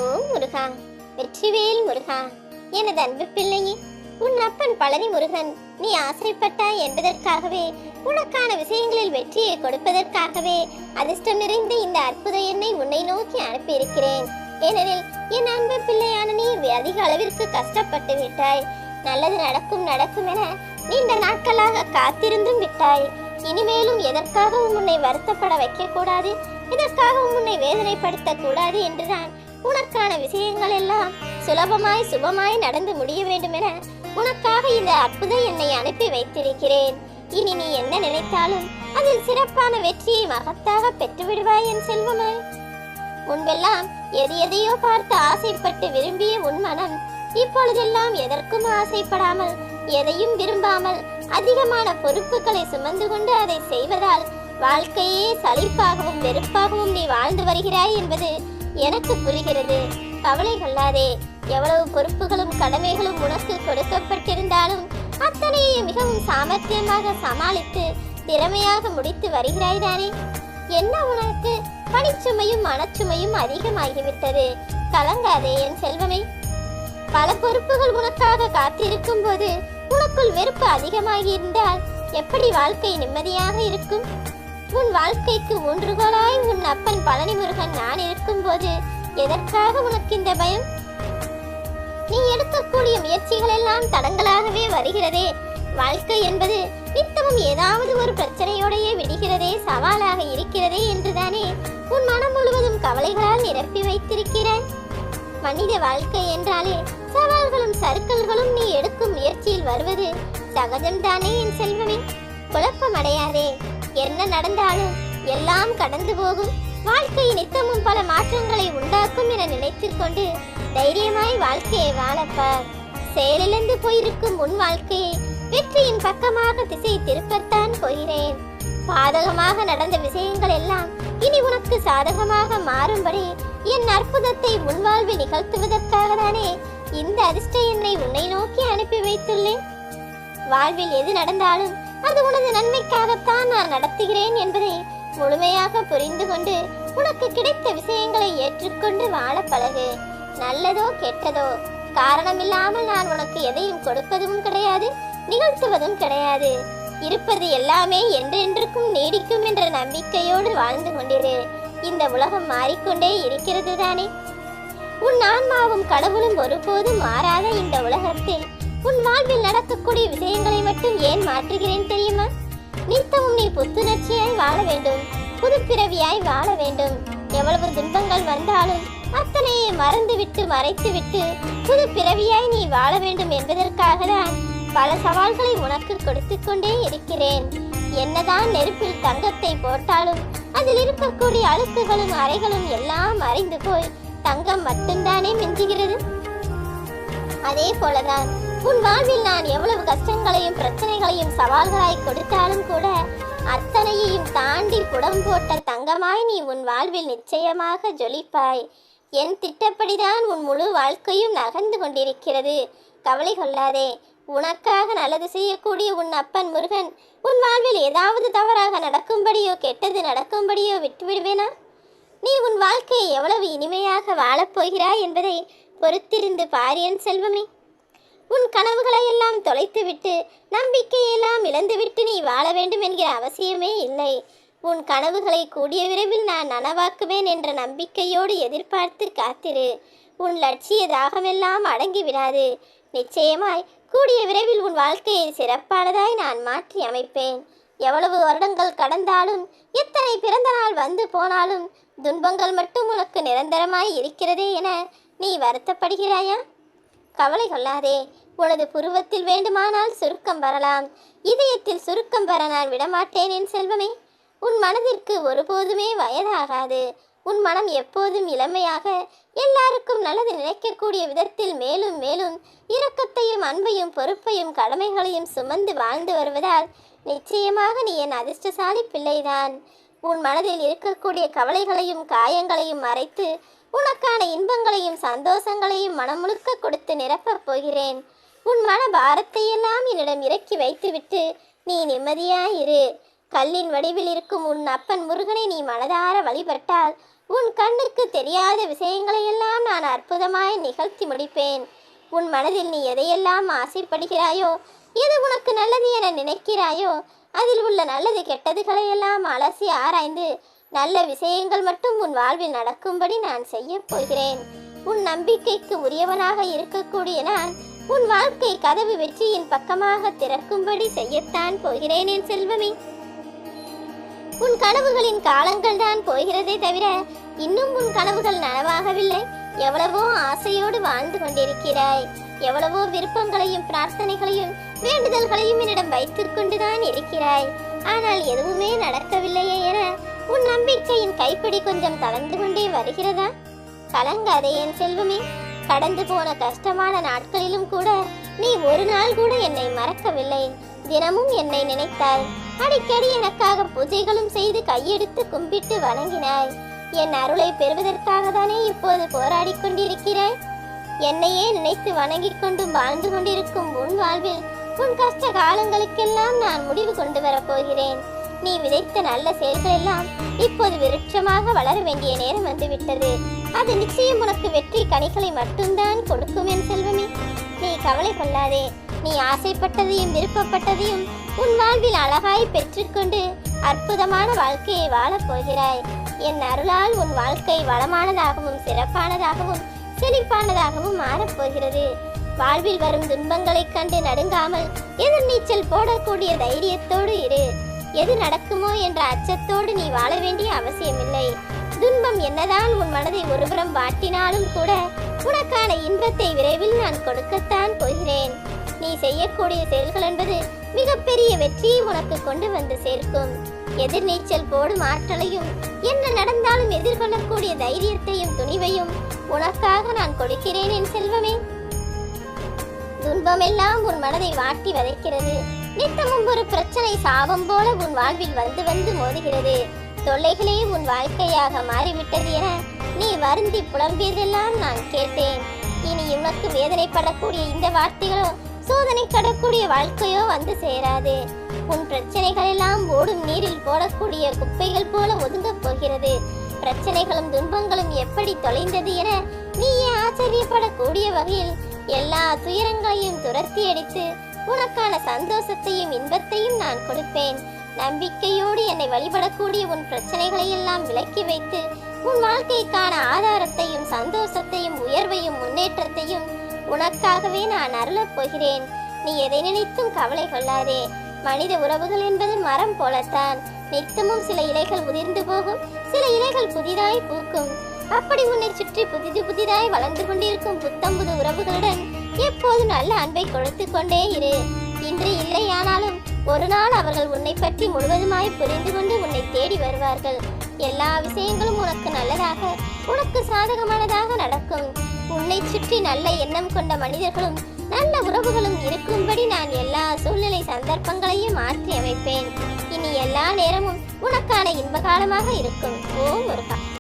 ஓ முருகா, வெற்றிவேல் முருகா, எனது அன்பு பிள்ளையே, உன் அப்பன் பழனி முருகன் நீ ஆசைப்பட்டாய் என்பதற்காகவே, உனக்கான விஷயங்களில் வெற்றியை கொடுப்பதற்காகவே அதிர்ஷ்டம் நிறைந்த இந்த அற்புத எண்ணை உன்னை நோக்கி அனுப்பியிருக்கிறேன். ஏனெனில் என் அன்பு பிள்ளையான நீ அதிக அளவிற்கு கஷ்டப்பட்டு விட்டாய். நல்லது நடக்கும் நடக்கும் என நீண்ட நாட்களாக காத்திருந்தும் விட்டாய். இனிமேலும் எதற்காகவும் உன்னை வருத்தப்பட வைக்க கூடாது, இதற்காகவும் உன்னை வேதனைப்படுத்த கூடாது என்றுதான் உனக்கான விஷயங்கள் எல்லாம் சுலபமாய் சுபமாய் நடந்து முடிய வேண்டும் என உனக்காக இந்த அற்புத எண்ணை அனுப்பி வைத்திருக்கிறேன். இனி நீ என்ன நினைத்தாலும் அதில் சிறப்பான வெற்றியை மகத்தாக பெற்று விடுவாய் என் செல்வமாய். முன்பெல்லாம் எதையோ பார்த்து ஆசைப்பட்டு விரும்பிய உன் மனம் இப்பொழுதெல்லாம் எதற்கும் ஆசைப்படாமல், எதையும் விரும்பாமல் அதிகமான பொறுப்புகளை சுமந்து கொண்டு அதை செய்வதால் வாழ்க்கையே சலிப்பாகவும் வெறுப்பாகவும் நீ வாழ்ந்து வருகிறாய் என்பது எனக்கு புரிகிறது. கவலை கொள்ளாதே. எவ்வளவு பொறுப்புகளும் கடமைகளும் உனக்கு கொடுக்கப்பட்டிருந்தாலும் அத்தனையை மிகவும் சாமர்த்தியமாக சமாளித்து திறமையாக முடித்து வருகிறாய் தானே? என்ன உனக்கு பணிச்சுமையும் மனச்சுமையும் அதிகமாகிவிட்டது? கலங்காதே என் செல்வமே. பல பொறுப்புகள் உனக்காக காத்திருக்கும் போது உனக்குள் வெறுப்பு அதிகமாகி இருந்தால் எப்படி வாழ்க்கை நிம்மதியாக இருக்கும்? உன் வாழ்க்கைக்கு ஊன்றுகோலாய் உன் அப்பன் பழனி முருகன் நான் இருக்கும் போது எதற்காக உனக்கு இந்த பயம்? நீ எடுக்கக்கூடிய முயற்சிகள் எல்லாம் தடங்களாகவே வருகிறதே. வாழ்க்கை என்பது நித்தமும் ஏதாவது ஒரு பிரச்சனையோடையே விடுகிறதே, சவாலாக இருக்கிறதே என்றுதானே உன் மனம் முழுவதும் கவலைகளால் நிரப்பி வைத்திருக்கிறாய். மனித வாழ்க்கை என்றாலே சவால்களும் சறுக்கல்களும் நீ எடுக்கும் முயற்சியில் வருவது சகஜம்தானே என் செல்வமே. குழப்பம் அடையாதே. என்ன நடந்தாலும் எல்லாம் கடந்து போகும். வாழ்க்கை நித்தமும் பல மாற்றங்களை உண்டாக்கும் என நினைத்துக் கொண்டு தைரியமாய் வாழ்க்கையை வாழப்பார். செயலிழந்து போயிருக்கும் உன் வாழ்க்கையை வெற்றியின் பக்கமாக திசை திருப்பத்தான் போகிறேன். பாதகமாக நடந்த விஷயங்கள் எல்லாம் இனி உனக்கு சாதகமாக மாறும்படி என் அற்புதத்தை உன் வாழ்வில் நிகழ்த்துவதற்காக தானே இந்த அதிர்ஷ்ட எண்ணை உன்னை நோக்கி அனுப்பி வைத்துள்ளேன். வாழ்வில் எது நடந்தாலும் அது உனது நன்மைக்காகத்தான் நான் நடத்துகிறேன் என்பதை முழுமையாக புரிந்து கொண்டு உனக்கு கிடைத்த விஷயங்களை ஏற்றுக்கொண்டு வாழ பழகு. நல்லதோ கெட்டதோ காரணமில்லாமல் நான் உனக்கு எதையும் கொடுப்பதும் கிடையாது, நிகழ்த்துவதும் கிடையாது. இருப்பது எல்லாமே என்றென்றுக்கும் நீடிக்கும் என்ற நம்பிக்கையோடு வாழ்ந்து கொண்டிரு. இந்த உலகம் மாறிக்கொண்டே இருக்கிறது தானே? உன் ஆன்மாவும் கடவுளும் ஒருபோதும் மாறாத இந்த உலகத்தில் உன் வாழ்வில் நடக்கக்கூடிய விஷயங்களை மட்டும் ஏன் மாற்றுகிறேன் தெரியுமா? நித்தமும் நீ புத்துணர்ச்சியாய் வாழ வேண்டும், புது பிறவியாய் வாழ வேண்டும். எவ்வளவு துன்பங்கள் வந்தாலும் அத்தனையை மறந்துவிட்டு மறைத்துவிட்டு புது பிறவியாய் நீ வாழ வேண்டும் என்பதற்காக தான் பல சவால்களை உனக்கு கொடுத்து கொண்டே இருக்கிறேன். என்னதான் நெருப்பில் தங்கத்தை போட்டாலும் அதில் இருக்கக்கூடிய அழுக்குகளும் அறைகளும் எல்லாம் மறைந்து போய் தங்கம் மட்டும்தானே மிஞ்சுகிறது. அதே போலதான் உன் வாழ்வில் நான் எவ்வளவு கஷ்டங்களையும் பிரச்சனைகளையும் சவால்களாய் கொடுத்தாலும் கூட அத்தனையையும் தாண்டி புடம் போட்ட தங்கமாய் நீ உன் வாழ்வில் நிச்சயமாக ஜொலிப்பாய். என் திட்டப்படிதான் உன் முழு வாழ்க்கையும் நகர்ந்து கொண்டிருக்கிறது. கவலை கொள்ளாதே. உனக்காக நல்லது செய்யக்கூடிய உன் அப்பன் முருகன் உன் வாழ்வில் ஏதாவது தவறாக நடக்கும்படியோ கெட்டது நடக்கும்படியோ விட்டுவிடுவேனா? நீ உன் வாழ்க்கையை எவ்வளவு இனிமையாக வாழப்போகிறாய் என்பதை பொறுத்திருந்து பார் என் செல்வமே. உன் கனவுகளை எல்லாம் தொலைத்துவிட்டு நம்பிக்கையெல்லாம் இழந்துவிட்டு நீ வாழ வேண்டும் என்கிற அவசியமே இல்லை. உன் கனவுகளை கூடிய விரைவில் நான் நனவாக்குவேன் என்ற நம்பிக்கையோடு எதிர்பார்த்து காத்திரு. உன் லட்சிய தாகமெல்லாம் அடங்கி விடாது. நிச்சயமாய் கூடிய விரைவில் உன் வாழ்க்கையை சிறப்பானதாய் நான் மாற்றி அமைப்பேன். எவ்வளவு வருடங்கள் கடந்தாலும் எத்தனை பிறந்த நாள் வந்து போனாலும் துன்பங்கள் மட்டும் உனக்கு நிரந்தரமாய் இருக்கிறதே என நீ வருத்தப்படுகிறாயா? கவலை கொள்ளாதே. உனது புருவத்தில் வேண்டுமானால் சுருக்கம் வரலாம், இதயத்தில் சுருக்கம் வர நான் விடமாட்டேன் என் செல்வமே. உன் மனதிற்கு ஒருபோதுமே வயதாகாது. உன் மனம் எப்போதும் இளமையாக எல்லாருக்கும் நல்லது நினைக்கக்கூடிய விதத்தில் மேலும் மேலும் இரக்கத்தையும் அன்பையும் பொறுப்பையும் கடமைகளையும் சுமந்து வாழ்ந்து வருவதால் நிச்சயமாக நீ என் அதிர்ஷ்டசாலி பிள்ளைதான். உன் மனதில் இருக்கக்கூடிய கவலைகளையும் காயங்களையும் மறைத்து உனக்கான இன்பங்களையும் சந்தோஷங்களையும் மனம் முழுக்க கொடுத்து நிரப்பப் போகிறேன். உன் மன பாரத்தையெல்லாம் என்னிடம் இறக்கி வைத்துவிட்டு நீ நிம்மதியாயிரு. கல்லின் வடிவில் இருக்கும் உன் அப்பன் முருகனை நீ மனதார வழிபட்டால் உன் கண்ணுக்கு தெரியாத விஷயங்களையெல்லாம் நான் அற்புதமாய் நிகழ்த்தி முடிப்பேன். உன் மனதில் நீ எதையெல்லாம் ஆசைப்படுகிறாயோ, எது உனக்கு நல்லது என நினைக்கிறாயோ, அதில் உள்ள நல்லது கெட்டதுகளையெல்லாம் அலசி ஆராய்ந்து நல்ல விஷயங்கள் மட்டும் உன் வாழ்வில் நடக்கும்படி நான் செய்ய போகிறேன். உன் நம்பிக்கைக்கு உரியவனாக இருக்கக்கூடிய நான் உன் வாழ்க்கை கதவு வெற்றியின் பக்கமாக திறக்கும்படி செய்யத்தான் போகிறேன் என் செல்வமே. உன் கனவுகளின் காலங்கள் தான் போகிறதே தவிர இன்னும் உன் கனவுகள் நனவாகவில்லை. எவ்வளவோ ஆசையோடு வாழ்ந்து கொண்டிருக்கிறாய். எவ்வளவோ விருப்பங்களையும் பிரார்த்தனைகளையும் வேண்டுதல்களையும் என்னிடம் வைத்துக்கொண்டுதான் இருக்கிறாய். ஆனால் எதுவுமே நடக்கவில்லையே என உன் நம்பிக்கையின் கைப்பிடி கொஞ்சம் தளர்ந்து கொண்டே வருகிறதா? கலங்காதே என் செல்வமே. கடந்து போன கஷ்டமான நாட்களிலும் கூட நீ ஒரு நாள் கூட என்னை மறக்கவில்லை. தினமும் என்னை நினைத்தாய். அடிக்கடி எனக்காக பூஜைகளும் செய்து கையெடுத்து கும்பிட்டு வணங்கினாய். என் அருளை பெறுவதற்காக தானே இப்போது போராடி கொண்டிருக்கிறாய். என்னையே நினைத்து வணங்கிக் கொண்டும் வாழ்ந்து கொண்டிருக்கும் உன் வாழ்வில் உன் கஷ்ட காலங்களுக்கெல்லாம் நான் முடிவு கொண்டு வரப்போகிறேன். நீ விதைத்த நல்ல செயல்கள் எல்லாம் இப்போது விருட்சமாக வளர வேண்டிய நேரம் வந்துவிட்டது. அது நிச்சயம் உனக்கு வெற்றி கனிகளை மட்டும்தான் கொடுக்கும் என் செல்வமே. நீ கவலை கொள்ளாதே. நீ ஆசைப்பட்டதையும் விருப்பப்பட்டதையும் உன் வாழ்வில் அழகாய் பெற்றுக்கொண்டு அற்புதமான வாழ்க்கையை வாழப் போகிறாய். என் அருளால் உன் வாழ்க்கை வளமானதாகவும் சிறப்பானதாகவும் செழிப்பானதாகவும் மாறப்போகிறது. வாழ்வில் வரும் துன்பங்களைக் கண்டு நடுங்காமல் எதிர்நீச்சல் போடக்கூடிய தைரியத்தோடு இரு. எது நடக்குமோ என்ற அச்சத்தோடு நீ வாழ வேண்டிய அவசியமில்லை. துன்பம் என்னதான் உன் மனதை ஒருபுறம் வாட்டினாலும் கூட உனக்கான இன்பத்தை விரைவில் நான் கொடுக்கத்தான் போகிறேன். நீ செய்யக்கூடிய செயல்கள் என்பது மிகப்பெரிய வெற்றியை உனக்கு கொண்டு வந்து சேர்க்கும். எதிர்நீச்சல் போடும் ஆற்றலையும் என்ன நடந்தாலும் எதிர்கொள்ளக்கூடிய தைரியத்தையும் துணிவையும் உனக்காக நான் கொடுக்கிறேன் என் செல்வமே. துன்பமெல்லாம் உன் மனதை வாட்டி வதைக்கிறது. நித்தமும் ஒரு பிரச்சனை சாபம் போல உன் வாழ்வில் வந்து வந்து மோதுகிறது. தொல்லைகளே உன் வாழ்க்கையாக மாறிவிட்டது என நீ வருந்தி புலம்பியதெல்லாம் நான் கேட்டேன். இனி உனக்கு வேதனைப்படக்கூடிய இந்த வார்த்தைகளோ சோதனை கடக்கூடிய வாழ்க்கையோ வந்து சேராது. உன் பிரச்சனைகள் எல்லாம் ஓடும் நீரில் போடக்கூடிய குப்பைகள் போல ஒதுங்கப் போகிறது. பிரச்சனைகளும் துன்பங்களும் எப்படி தொலைந்தது என நீயே ஆச்சரியப்படக்கூடிய வகையில் எல்லா துயரங்களையும் துரத்தி அடித்து உனக்கான சந்தோஷத்தையும் இன்பத்தையும் நான் கொடுப்பேன். நம்பிக்கையோடு என்னை வழிபடக்கூடிய உன் பிரச்சனைகளை எல்லாம் விலக்கி வைத்து உன் வாழ்க்கைக்கான ஆதாரத்தையும் சந்தோஷத்தையும் உயர்வையும் முன்னேற்றத்தையும் உனக்காகவே நான் அருளப் போகிறேன். நீ எதை நினைத்தும் கவலை கொள்ளாதே. மனித உறவுகள் என்பது மரம் போலத்தான். நித்தமும் சில இலைகள் உதிர்ந்து போகும், சில இலைகள் புதிதாய் பூக்கும். அப்படி உன்னை சுற்றி புதிதாய் வளர்ந்து கொண்டிருக்கும் புத்தம்புது உறவுகளுடன் எப்போது நல்ல அன்பை கொடுத்து கொண்டே இரு. இன்று இல்லையானாலும் ஒரு நாள் அவர்கள் உன்னை பற்றி முழுவதுமாய் புரிந்து கொண்டு உன்னை தேடி வருவார்கள். எல்லா விஷயங்களும் உனக்கு நல்லதாக, உனக்கு சாதகமானதாக நடக்கும். உன்னை சுற்றி நல்ல எண்ணம் கொண்ட மனிதர்களும் நல்ல உறவுகளும் இருக்கும்படி நான் எல்லா சூழ்நிலை சந்தர்ப்பங்களையும் மாற்றி அமைப்பேன். இனி எல்லா நேரமும் உனக்கான இன்பகாலமாக இருக்கும். ஓ முருகா.